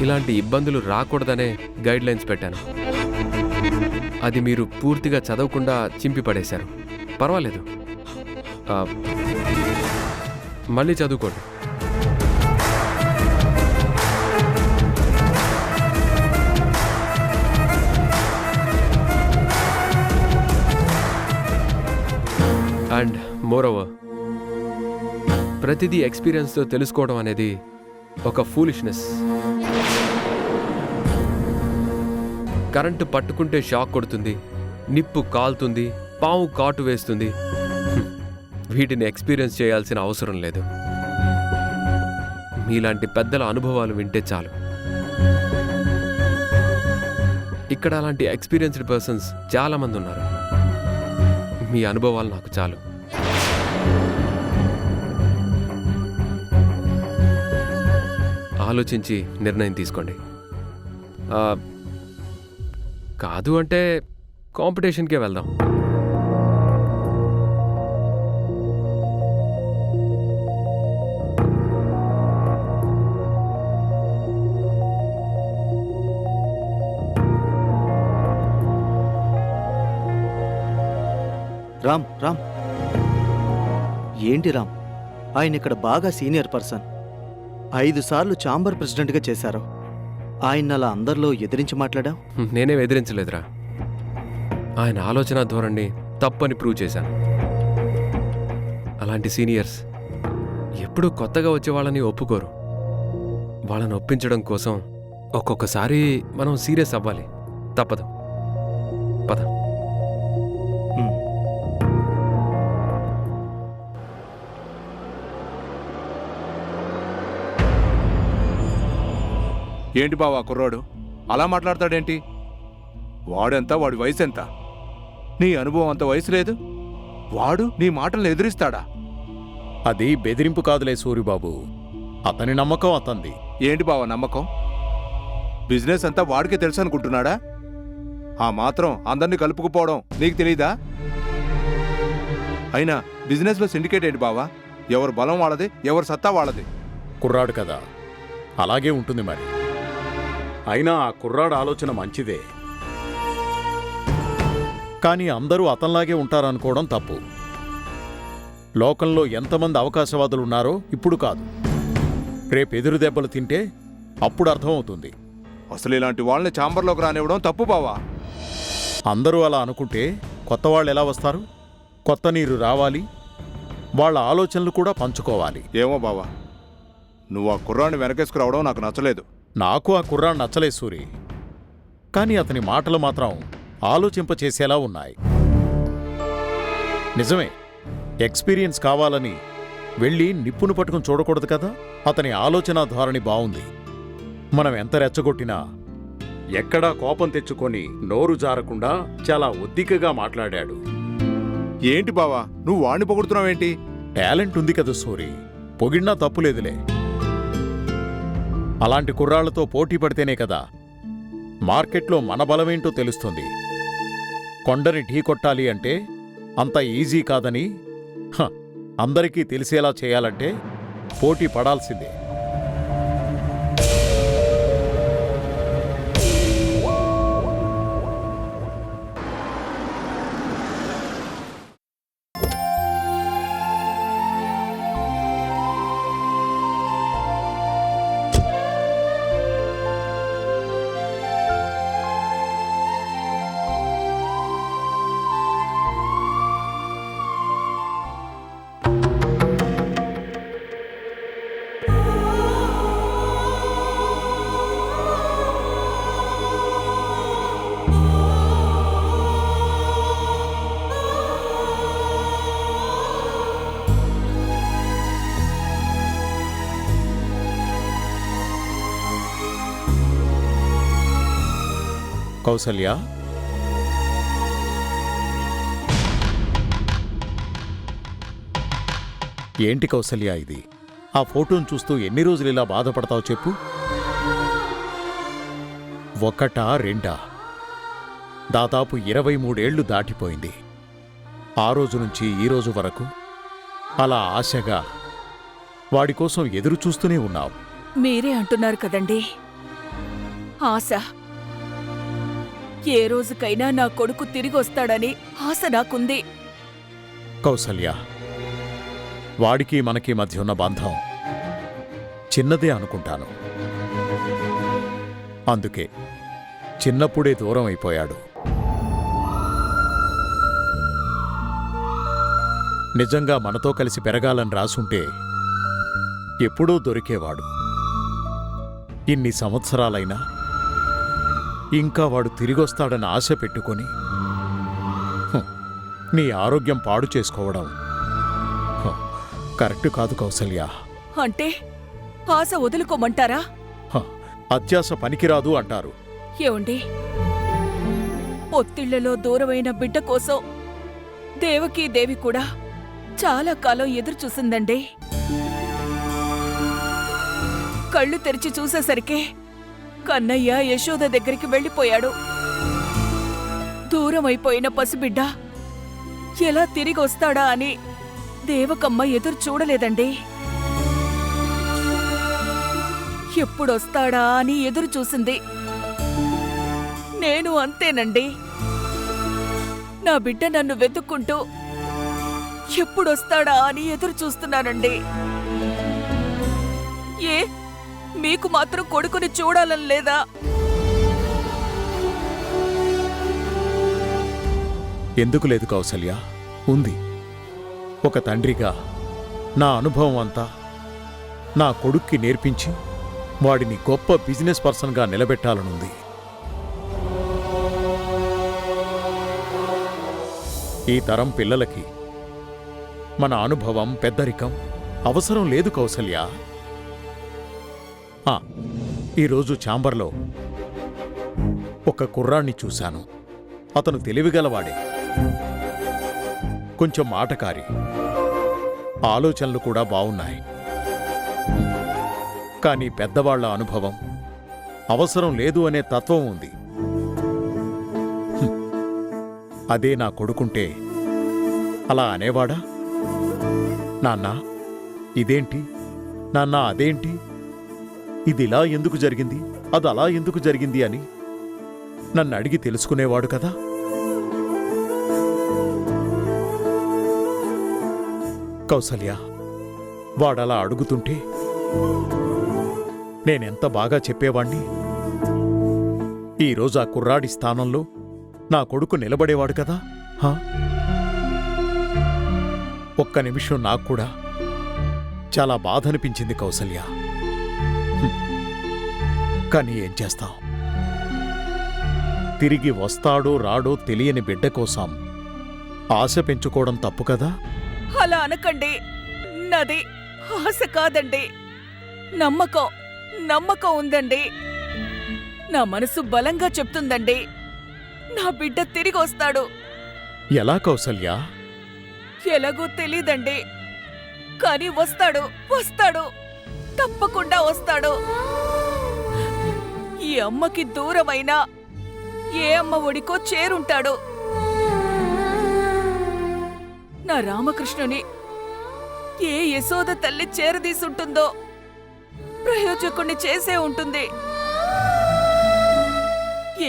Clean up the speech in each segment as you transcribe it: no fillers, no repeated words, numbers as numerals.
ఇలాంటి ఇబ్బందులు రాకూడదనే guide lines పెట్టాను. అది మీరు పూర్తిగా చదవకుండా చింపి పడేశారు. పర్వాలేదు, మళ్ళీ చదువుకోండి. అండ్ మోరోవర్, ప్రతిదీ ఎక్స్పీరియన్స్తో తెలుసుకోవడం అనేది ఒక ఫూలిష్నెస్. కరెంటు పట్టుకుంటే షాక్ కొడుతుంది, నిప్పు కాలుతుంది, పాము కాటు వేస్తుంది. వీటిని ఎక్స్పీరియన్స్ చేయాల్సిన అవసరం లేదు. మీలాంటి పెద్దల అనుభవాలు వింటే చాలు. ఇక్కడ అలాంటి ఎక్స్పీరియన్స్డ్ పర్సన్స్ చాలామంది ఉన్నారు. మీ అనుభవాలు నాకు చాలు. ఆలోచించి నిర్ణయం తీసుకోండి. కాదు అంటే కాంపిటీషన్కే వెళ్దాం. రామ్ రామ్ ఏంటి రామ్, ఆయన ఇక్కడ బాగా సీనియర్ పర్సన్, 5 సార్లు ఛాంబర్ ప్రెసిడెంట్గా చేశారు. ఆయన అలా అందరిలో ఎదిరించి మాట్లాడా? నేనేం ఎదిరించలేదురా. ఆయన ఆలోచన ధోరణి తప్పని ప్రూవ్ చేశాను. అలాంటి సీనియర్స్ ఎప్పుడూ కొత్తగా వచ్చే వాళ్ళని ఒప్పుకోరు. వాళ్ళని ఒప్పించడం కోసం ఒక్కొక్కసారి మనం సీరియస్ అవ్వాలి. తప్పదు. పద. ఏంటి బావా కుర్రాడు అలా మాట్లాడతాడేంటి? వాడెంత, వాడి వయసు ఎంత? నీ అనుభవం అంత వయసు లేదు. వాడు నీ మాటలను ఎదిరిస్తాడా? అది బెదిరింపు కాదులే సూరిబాబు, అతని నమ్మకం అతంది. ఏంటి బావా నమ్మకం? బిజినెస్ అంతా వాడికే తెలుసు అనుకుంటున్నాడా? ఆ మాత్రం అందరినీ కలుపుకుపోవడం నీకు తెలీదా? అయినా బిజినెస్లో సిండికేట్ ఏంటి బావా? ఎవరు బలం వాళ్ళది, ఎవరు సత్తా వాళ్ళది. కుర్రాడు కదా, అలాగే ఉంటుంది మరి. అయినా ఆ కుర్రాడు ఆలోచన మంచిదే, కానీ అందరూ అతనిలాగే ఉంటారనుకోవడం తప్పు. లోకంలో ఎంతమంది అవకాశవాదులున్నారో ఇప్పుడు కాదు, రేపు ఎదురు దెబ్బలు తింటే అప్పుడు అర్థమవుతుంది. అసలు ఇలాంటి వాళ్ళని ఛాంబర్లోకి రానివ్వడం తప్పు బావా. అందరూ అలా అనుకుంటే కొత్త వాళ్ళు ఎలా వస్తారు? కొత్త నీరు రావాలి, వాళ్ళ ఆలోచనలు కూడా పంచుకోవాలి. ఏమో బావా, నువ్వు ఆ కుర్రాన్ని వెనకేసుకురావడం నాకు నచ్చలేదు. నాకు ఆ కుర్రాన్ని నచ్చలే సూరి, కానీ అతని మాటలు మాత్రం ఆలోచింపచేసేలా ఉన్నాయి. నిజమే, ఎక్స్పీరియన్స్ కావాలని వెళ్ళి నిప్పును పట్టుకుని చూడకూడదు కదా. అతని ఆలోచన ధోరణి బావుంది. మనం ఎంత రెచ్చగొట్టినా ఎక్కడా కోపం తెచ్చుకొని నోరు జారకుండా చాలా ఒద్దికగా మాట్లాడాడు. ఏంటి బావా నువ్వు వాణ్ణి పొగుడుతున్నావేంటి? టాలెంట్ ఉంది కదా సూరి, పొగిడినా తప్పులేదులే. అలాంటి కుర్రాళ్లతో పోటీ పడితేనే కదా మార్కెట్లో మన బలమేంటో తెలుస్తుంది. కొండని ఢీకొట్టాలి అంటే అంత ఈజీ కాదని అందరికీ తెలిసేలా చేయాలంటే పోటీ పడాల్సిందే. కౌసల్య, ఏంటి కౌసల్య ఇది? ఆ ఫోటోను చూస్తూ ఎన్ని రోజులు ఇలా బాధపడతావు చెప్పు? ఒకటా రెండా? దాదాపు 23 ఏళ్లు దాటిపోయింది. ఆ రోజు నుంచి ఈ రోజు వరకు అలా ఆశగా వాడి కోసం ఎదురు చూస్తూనే ఉన్నావు. మీరే అంటున్నారు కదండి, ఆశ. ఏ రోజుకైనా నా కొడుకు తిరిగొస్తాడని ఆశ నాకుంది. కౌసల్య, వాడికి మనకి మధ్య ఉన్న బంధం చిన్నదే అనుకుంటాను. అందుకే చిన్నప్పుడే దూరం అయిపోయాడు. నిజంగా మనతో కలిసి పెరగాలని రాసుంటే ఎప్పుడూ దొరికేవాడు. ఇన్ని సంవత్సరాలైనా ఇంకా వాడు తిరిగొస్తాడని ఆశ పెట్టుకొని నీ ఆరోగ్యం పాడు చేసుకోవడం కరెక్ట్ కాదు కౌసల్య. అంటే ఆశ వదులుకోమంటారా? అత్యాశ పనికిరాదు అంటారు. ఏమండి, ఒత్తిళ్లలో దూరమైన బిడ్డ కోసం దేవకీదేవి కూడా చాలా కాలం ఎదురుచూసిందండి. కళ్ళు తెరిచి చూసేసరికి కన్నయ్య యశోద దగ్గరికి వెళ్ళిపోయాడు. దూరమైపోయిన పసిబిడ్డ ఎలా తిరిగొస్తాడా అని దేవకమ్మ ఎదురు చూడలేదండి. ఎప్పుడొస్తాడా అని ఎదురు చూసింది. నేను అంతేనండి. నా బిడ్డ నన్ను వెతుక్కుంటూ ఎప్పుడొస్తాడా అని ఎదురు చూస్తున్నానండి. ఏ మీకు మాత్రం కొడుకుని చూడాలని లేదా? ఎందుకు లేదు కౌసల్య, ఉంది. ఒక తండ్రిగా నా అనుభవం అంతా నా కొడుక్కి నేర్పించి వాడిని గొప్ప బిజినెస్ పర్సన్గా నిలబెట్టాలనుంది. ఈ తరం పిల్లలకి మన అనుభవం, పెద్దరికం అవసరం లేదు కౌసల్య. ఈరోజు ఛాంబర్లో ఒక కుర్రాణ్ణి చూశాను. అతను తెలివిగలవాడే, కొంచెం మాటకారి, ఆలోచనలు కూడా బావున్నాయి. కానీ పెద్దవాళ్ల అనుభవం, అవసరం లేదు అనే తత్వం ఉంది. అదే నా కొడుకుంటే అలా అనేవాడా? నాన్నా ఇదేంటి, నాన్నా అదేంటి, ఇదిలా ఎందుకు జరిగింది, అది అలా ఎందుకు జరిగింది అని నన్ను అడిగి తెలుసుకునేవాడు కదా. కౌసల్య, వాడలా అడుగుతుంటే నేనెంత బాగా చెప్పేవాణ్ణి. ఈరోజు ఆ కుర్రాడి స్థానంలో నా కొడుకు నిలబడేవాడు కదా. ఒక్క నిమిషం నాకు కూడా చాలా బాధనిపించింది కౌసల్య. కానీ ఏం చేస్తాం, తిరిగి వస్తాడో రాడో తెలియని బిడ్డ కోసం ఆశ పెంచుకోవడం తప్పు కదా. అలా అనకండి. నాది ఆశ కాదండి, నమ్మకం ఉందండి. నా మనసు బలంగా చెప్తుందండి, నా బిడ్డ తిరిగి వస్తాడు. ఎలా కౌసల్య? ఎలాగో తెలీదండి, కానీ వస్తాడు, తప్పకుండా వస్తాడు. ఈ అమ్మకి దూరమైనా ఏ అమ్మ ఒడికో చేరుంటాడు. నా రామకృష్ణుని ఏ యశోద తల్లి చేరదీసుంటుందో ప్రయోజకుణ్ణి చేసే ఉంటుంది.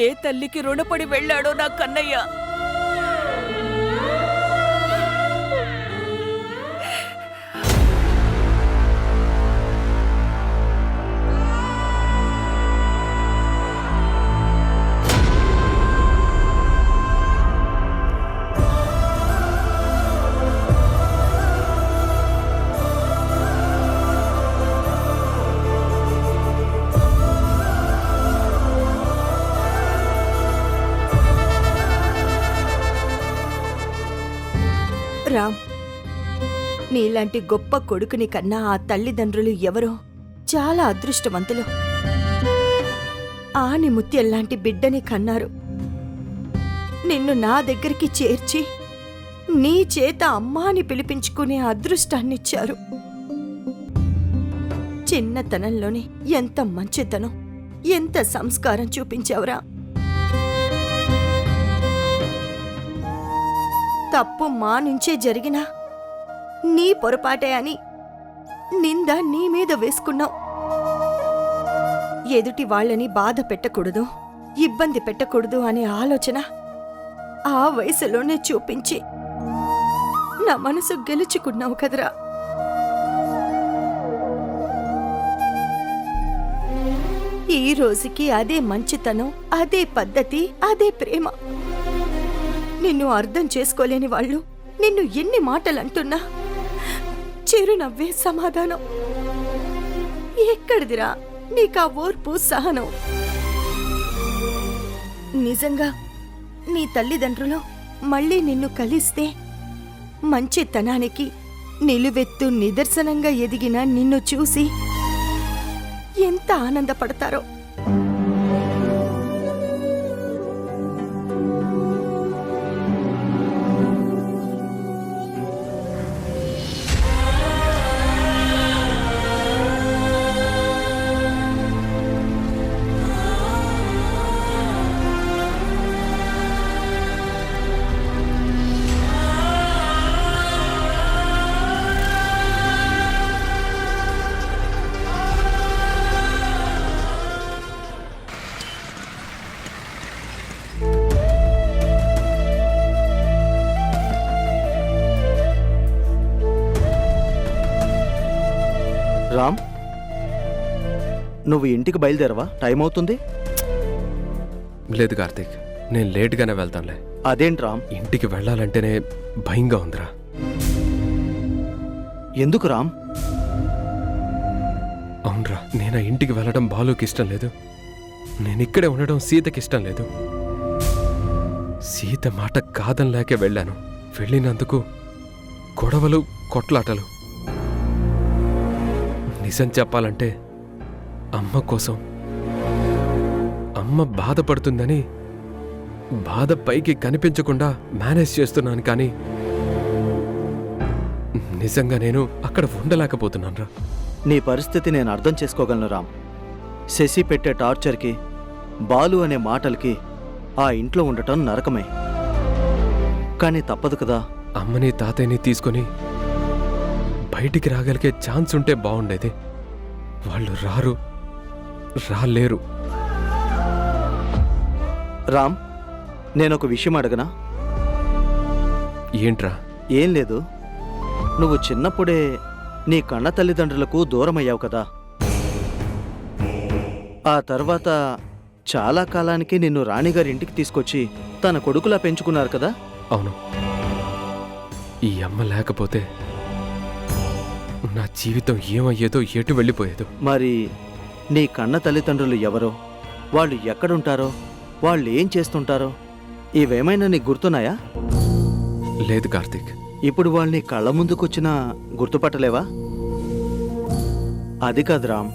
ఏ తల్లికి రుణపడి వెళ్ళాడో నా కన్నయ్య. రామ్, నీలాంటి గొప్ప కొడుకుని కన్నా ఆ తల్లిదండ్రులు ఎవరో చాలా అదృష్టవంతులు. ఆని ముత్యంలాంటి బిడ్డని కన్నారు. నిన్ను నా దగ్గరికి చేర్చి నీ చేత అమ్మాని పిలిపించుకునే అదృష్టాన్నిచ్చారు. చిన్నతనంలోనే ఎంత మంచితనం, ఎంత సంస్కారం చూపించావురా. తప్పు మా నుంచే జరిగినా నీ పొరపాటే అని నింద నీ మీద వేసుకున్నావు. ఎదుటి వాళ్ళని బాధ పెట్టకూడదు, ఇబ్బంది పెట్టకూడదు అనే ఆలోచన ఆ వయసులోనే చూపించి నా మనసు గెలుచుకున్నావు కదరా. ఈ రోజుకి అదే మంచితనం, అదే పద్ధతి, అదే ప్రేమ. నిన్ను అర్థం చేసుకోలేని వాళ్ళు నిన్ను ఎన్ని మాటలు అంటున్నా చిరునవ్వే సమాధానం. ఎక్కడిదిరా నీకా ఓర్పు, సహనం? నిజంగా నీ తల్లిదండ్రులు మళ్ళీ నిన్ను కలిస్తే మంచితనానికి నిలువెత్తు నిదర్శనంగా ఎదిగిన నిన్ను చూసి ఎంత ఆనందపడతారో. రామ్, నువ్వు ఇంటికి బయలుదేరవా? టైం అవుతుంది. లేదు కార్తీక్, నేను లేటుగానే వెళ్తానులే. అదేంటి రామ్? ఇంటికి వెళ్ళాలంటేనే భయంగా ఉందిరా. ఎందుకు రామ్? అవునరా, నేను ఆ ఇంటికి వెళ్ళడం బాలుకి ఇష్టం లేదు. నేను ఇక్కడే ఉండడం సీతకి ఇష్టం లేదు. సీత మాట కాదనలేకే వెళ్ళాను. వెళ్ళినందుకు గొడవలు, కొట్లాటలు. నిజం చెప్పాలంటే అమ్మ కోసం, అమ్మ బాధపడుతుందని బాధ పైకి కనిపించకుండా మేనేజ్ చేస్తున్నాను. కానీ నిజంగా నేను అక్కడ ఉండలేకపోతున్నానురా. నీ పరిస్థితి నేను అర్థం చేసుకోగలను రామ్. శశి పెట్టే టార్చర్కి, బాలు అనే మాటలకి ఆ ఇంట్లో ఉండటం నరకమే. కానీ తప్పదు కదా. అమ్మని తాతయ్యని తీసుకొని బయటికి రాగలిగే ఛాన్స్ ఉంటే బాగుండేది. వాళ్ళు రాలేరు. రామ్, నేనొక విషయం అడగనా? ఏంట్రా? ఏం లేదు, నువ్వు చిన్నప్పుడే నీ కన్న తల్లిదండ్రులకు దూరమయ్యావు కదా. ఆ తర్వాత చాలా కాలానికి నిన్ను రాణిగారి ఇంటికి తీసుకొచ్చి తన కొడుకులా పెంచుకున్నారు కదా. అవును. ఈ అమ్మ లేకపోతే నా జీవితం ఏమయ్యేదో, ఎటు వెళ్ళిపోయేదో. మరి నీ కన్న తల్లిదండ్రులు ఎవరో, వాళ్ళు ఎక్కడుంటారో, వాళ్ళు ఏం చేస్తుంటారో ఇవేమైనా నీకు గుర్తున్నాయా? లేదు కార్తీక్. ఇప్పుడు వాళ్ళని కళ్ళ ముందుకొచ్చినా గుర్తుపట్టలేవా? అది కాదు రామ్,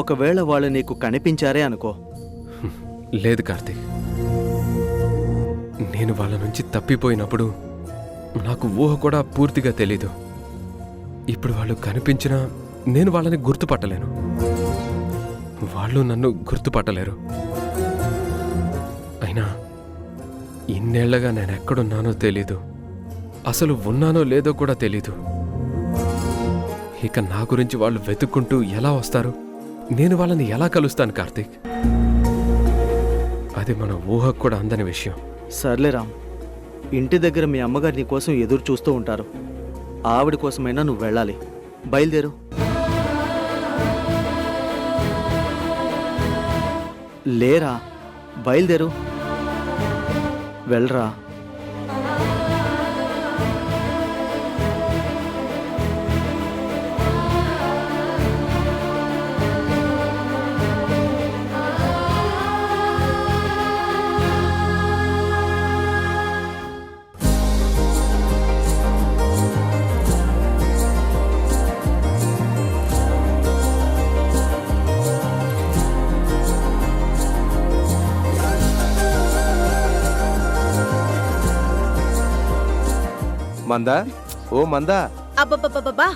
ఒకవేళ వాళ్ళు నీకు కనిపించారే అనుకో. లేదు కార్తీక్. నేను వాళ్ళ నుంచి తప్పిపోయినప్పుడు నాకు ఊహ కూడా పూర్తిగా తెలీదు. ఇప్పుడు వాళ్ళు కనిపించినా నేను వాళ్ళని గుర్తుపట్టలేను. వాళ్ళు నన్ను గుర్తుపట్టలేరు. అయినా ఇన్నేళ్లగా నేను ఎక్కడున్నానో తెలీదు. అసలు ఉన్నానో లేదో కూడా తెలీదు. ఇక నా గురించి వాళ్ళు వెతుక్కుంటూ ఎలా వస్తారు? నేను వాళ్ళని ఎలా కలుస్తాను కార్తీక్? అది మన ఊహకు కూడా అందని విషయం. సర్లే రామ్, ఇంటి దగ్గర మీ అమ్మగారు నీ కోసం ఎదురు చూస్తూ ఉంటారు. ఆవిడ కోసమైనా నువ్వు వెళ్ళాలి. బయలుదేరు. లేరా, బయలుదేరు, వెళ్ళరా. మందా, ఓ మందా. అబ్బబ్బబ్బబ్బా,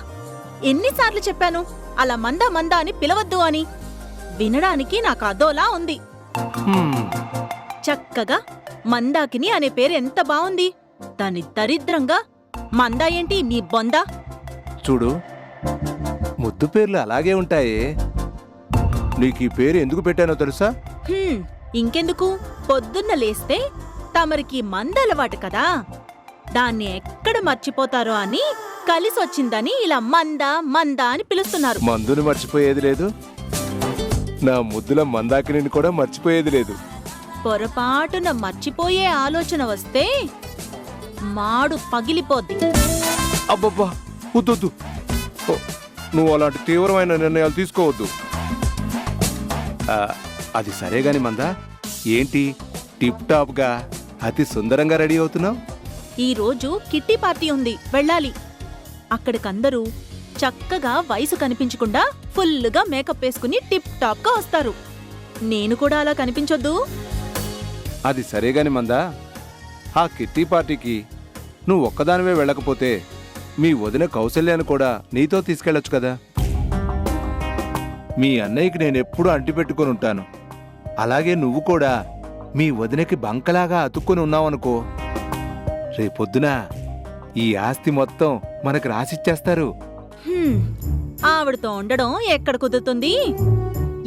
ఎన్నిసార్లు చెప్పాను అలా మందా మందా అని పిలవద్దు అని? వినడానికి నాకు అదోలా ఉంది. చక్కగా మందాకిని అనే పేరు ఎంత బావుంది. దాని దరిద్రంగా మందా ఏంటి నీ బొందా? చూడు, ముద్దు పేర్లు అలాగే ఉంటాయి. నీకు ఈ పేరు ఎందుకు పెట్టానో తెలుసా? ఇంకెందుకు, పొద్దున్న లేస్తే తమరికి మంద అలవాటు కదా, దాన్ని ఎక్కడ మర్చిపోతారో అని కలిసొచ్చిందని ఇలా మంద మంద అని పిలుస్తున్నారు. మందుని మర్చిపోయేది లేదు, నా ముద్దుల మందాకిని కూడా మర్చిపోయేది లేదు. పొరపాటున మర్చిపోయే ఆలోచన వస్తే మాడు పగిలిపోద్ది. అబ్బబ్బా, వద్దొద్దు. ఓ, నువ్వు అలాంటి తీవ్రమైన నిర్ణయాలు తీసుకోవద్దు. అది సరే గాని మందా, ఏంటి టిప్ టాప్ గా అతి సుందరంగా రెడీ అవుతున్నావు? ఈ రోజు కిట్టి పార్టీ ఉంది, వెళ్ళాలి. అక్కడికందరూ చక్కగా వయసు కనిపించకుండా ఫుల్లుగా మేకప్ వేసుకుని టిప్ టాప్ గా వస్తారు. నేను కూడా అలా కనిపించొద్దు? అది సరే గాని మందా, ఆ కిట్టి పార్టీకి నువ్వు ఒక్కదానివే వెళ్ళకపోతే మీ వదిన కౌశల్యాన్ని కూడా నీతో తీసుకెళ్లొచ్చు కదా. మీ అన్నయ్యకి నేనెప్పుడూ అంటిపెట్టుకుని ఉంటాను. అలాగే నువ్వు కూడా మీ వదినకి బంకలాగా అతుక్కుని ఉన్నావనుకో, రేపొద్దున ఈ ఆస్తి మొత్తం మనకు రాసిచ్చేస్తారు. ఆవిడతో ఉండడం ఎక్కడ కుదురుతుంది?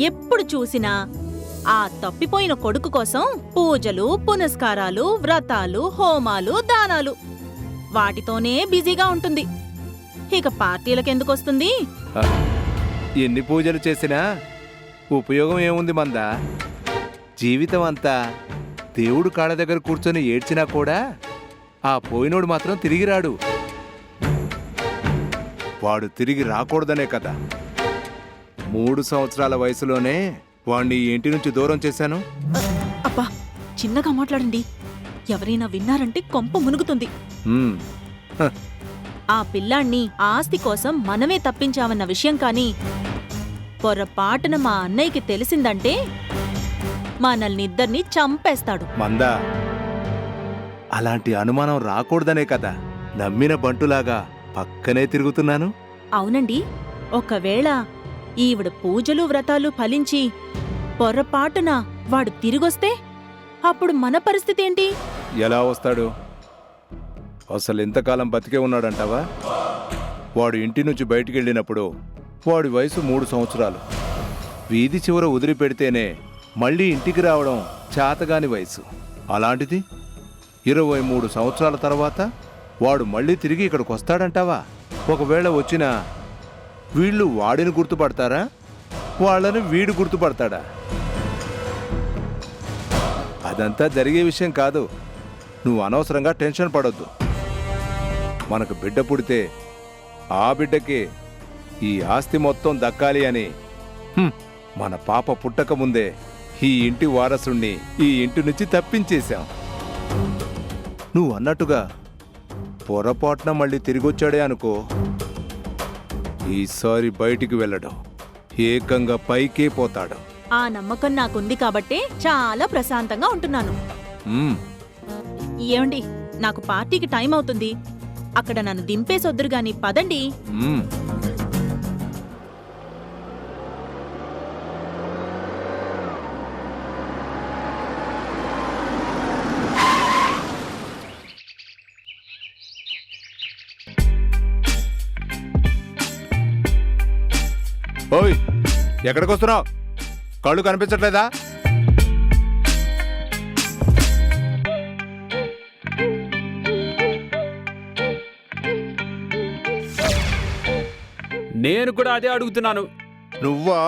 ఎప్పుడు చూసినా ఆ తప్పిపోయిన కొడుకు కోసం పూజలు, పునస్కారాలు, వ్రతాలు, హోమాలు, దానాలు, వాటితోనే బిజీగా ఉంటుంది. ఇక పార్టీలకెందుకొస్తుంది? ఎన్ని పూజలు చేసినా ఉపయోగం ఏముంది మందా? జీవితం అంతా దేవుడు కాళ్ళ దగ్గర కూర్చొని ఏడ్చినా కూడా ఆ పోయినోడు మాత్రం తిరిగి రాడు. వాడు తిరిగి రాకూడదనే కదా 3 సంవత్సరాల వయసులోనే వాణ్ణి ఈ ఇంటి నుంచి దూరం చేశాను. అబ్బా, చిన్నగా మాట్లాడండి, ఎవరైనా విన్నారంటే కొంప మునుగుతుంది. హ్మ్, హ, ఆ పిల్లాణ్ణి ఆస్తి కోసం మనమే తప్పించామన్న విషయం కాని పొరపాటున మా అన్నయ్యకి తెలిసిందంటే మనల్నిద్దరినీ చంపేస్తాడు. మందా, అలాంటి అనుమానం రాకూడదనే కదా నమ్మిన బంటులాగా పక్కనే తిరుగుతున్నాను. అవునండి, ఒకవేళ ఈవిడ పూజలు వ్రతాలు ఫలించి పొరపాటున వాడు తిరిగొస్తే అప్పుడు మన పరిస్థితి ఏంటి? ఎలా వస్తాడు? అసలు ఎంతకాలం బతికే ఉన్నాడంటావా? వాడు ఇంటి నుంచి బయటికి వెళ్ళినప్పుడు వాడి వయసు 3 సంవత్సరాలు. వీధి చివర వదిలిపెడితేనే మళ్ళీ ఇంటికి రావడం చేతగాని వయసు. అలాంటిది 23 సంవత్సరాల తర్వాత వాడు మళ్ళీ తిరిగి ఇక్కడికి వస్తాడంటావా? ఒకవేళ వచ్చినా వీళ్ళు వాడిని గుర్తుపడతారా, వాళ్ళని వీడు గుర్తుపడతాడా? అదంతా జరిగే విషయం కాదు. నువ్వు అనవసరంగా టెన్షన్ పడొద్దు. మనకు బిడ్డ పుడితే ఆ బిడ్డకి ఈ ఆస్తి మొత్తం దక్కాలి అని మన పాప పుట్టక ముందే ఈ ఇంటి వారసుణ్ణి ఈ ఇంటి నుంచి తప్పించేశాం. నువ్వు అన్నట్టుగా పొరపాటున మళ్ళీ తిరిగొచ్చాడే అనుకో, ఈసారి బయటికి వెళ్ళడం ఏకంగా పైకే పోతాడు. ఆ నమ్మకం నాకుంది కాబట్టే చాలా ప్రశాంతంగా ఉంటున్నాను. మ్మ్. ఏమండి, నాకు పార్టీకి టైం అవుతుంది. అక్కడ నన్ను దింపేసొద్దురు గాని పదండి. మ్మ్. ఓయ్, ఎక్కడికి వస్తున్నావు? కళ్ళు కనిపించట్లేదా? నేను కూడా అదే అడుగుతున్నాను. నువ్వా?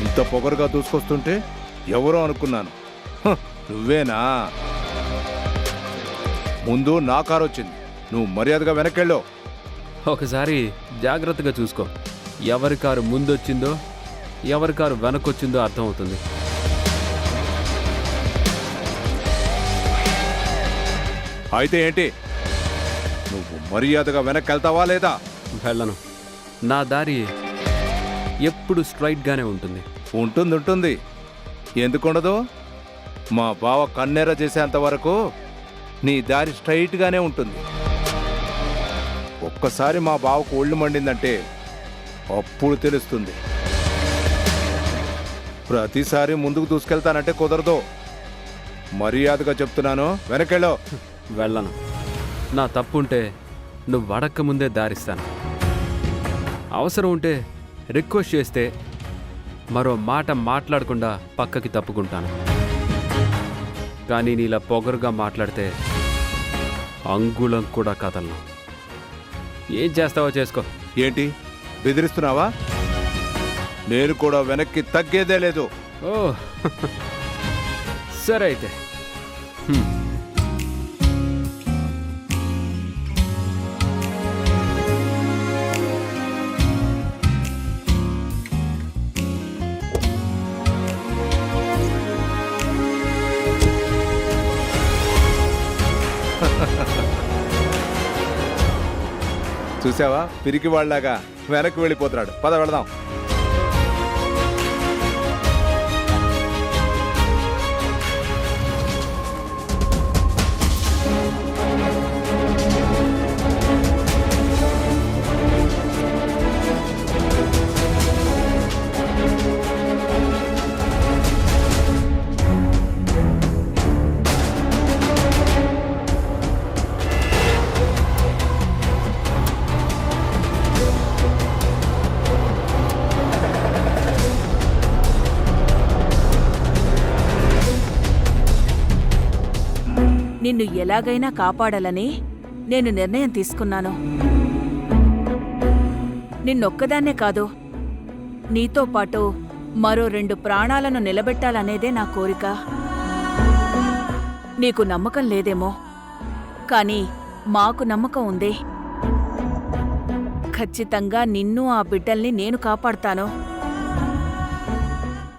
ఇంత పొగరుగా దూసుకొస్తుంటే ఎవరో అనుకున్నాను. నువ్వేనా? ముందు నా కారు వచ్చింది, నువ్వు మర్యాదగా వెనక్కెళ్ళో. ఒకసారి జాగ్రత్తగా చూసుకో. ఎవరి కారు ముందొచ్చిందో ఎవరి కారు వెనకొచ్చిందో అర్థమవుతుంది. అయితే ఏంటి? నువ్వు మర్యాదగా వెనక్కి వెళ్తావా లేదా? వెళ్ళను. నా దారి ఎప్పుడు స్ట్రైట్గానే ఉంటుంది. ఉంటుంది ఎందుకుండదు? మా బావ కన్నెర చేసేంత వరకు నీ దారి స్ట్రైట్గానే ఉంటుంది. ఒక్కసారి మా బావకు ఒళ్ళు మండిందంటే అప్పుడు తెలుస్తుంది. ప్రతిసారి ముందుకు దూసుకెళ్తానంటే కుదరదు. మర్యాదగా చెప్తున్నాను, వెనకెళ్ళో. వెళ్ళను. నా తప్పు ఉంటే నువ్వు అడక్క ముందే దారిస్తాను. అవసరం ఉంటే రిక్వెస్ట్ చేస్తే మరో మాట మాట్లాడకుండా పక్కకి తప్పుకుంటాను. కానీ నీలా పొగరుగా మాట్లాడితే అంగుళం కూడా కదలను. ఏం చేస్తావో చేసుకో. ఏంటి బెదిరిస్తున్నావా? నేను కూడా వెనక్కి తగ్గేదే లేదు. ఓ సరే అయితే. చూసావా, పిరికి వాళ్ళలాగా వెనక్కి వెళ్ళిపోతున్నాడు. పద వెళదాం. నిన్ను ఎలాగైనా కాపాడాలని నేను నిర్ణయం తీసుకున్నాను. నిన్నొక్కదాన్నే కాదు, నీతో పాటు మరో 2 ప్రాణాలను నిలబెట్టాలనేదే నా కోరిక. నీకు నమ్మకం లేదేమో, కానీ మాకు నమ్మకం ఉంది. ఖచ్చితంగా నిన్ను ఆ బిడ్డల్ని నేను కాపాడతాను.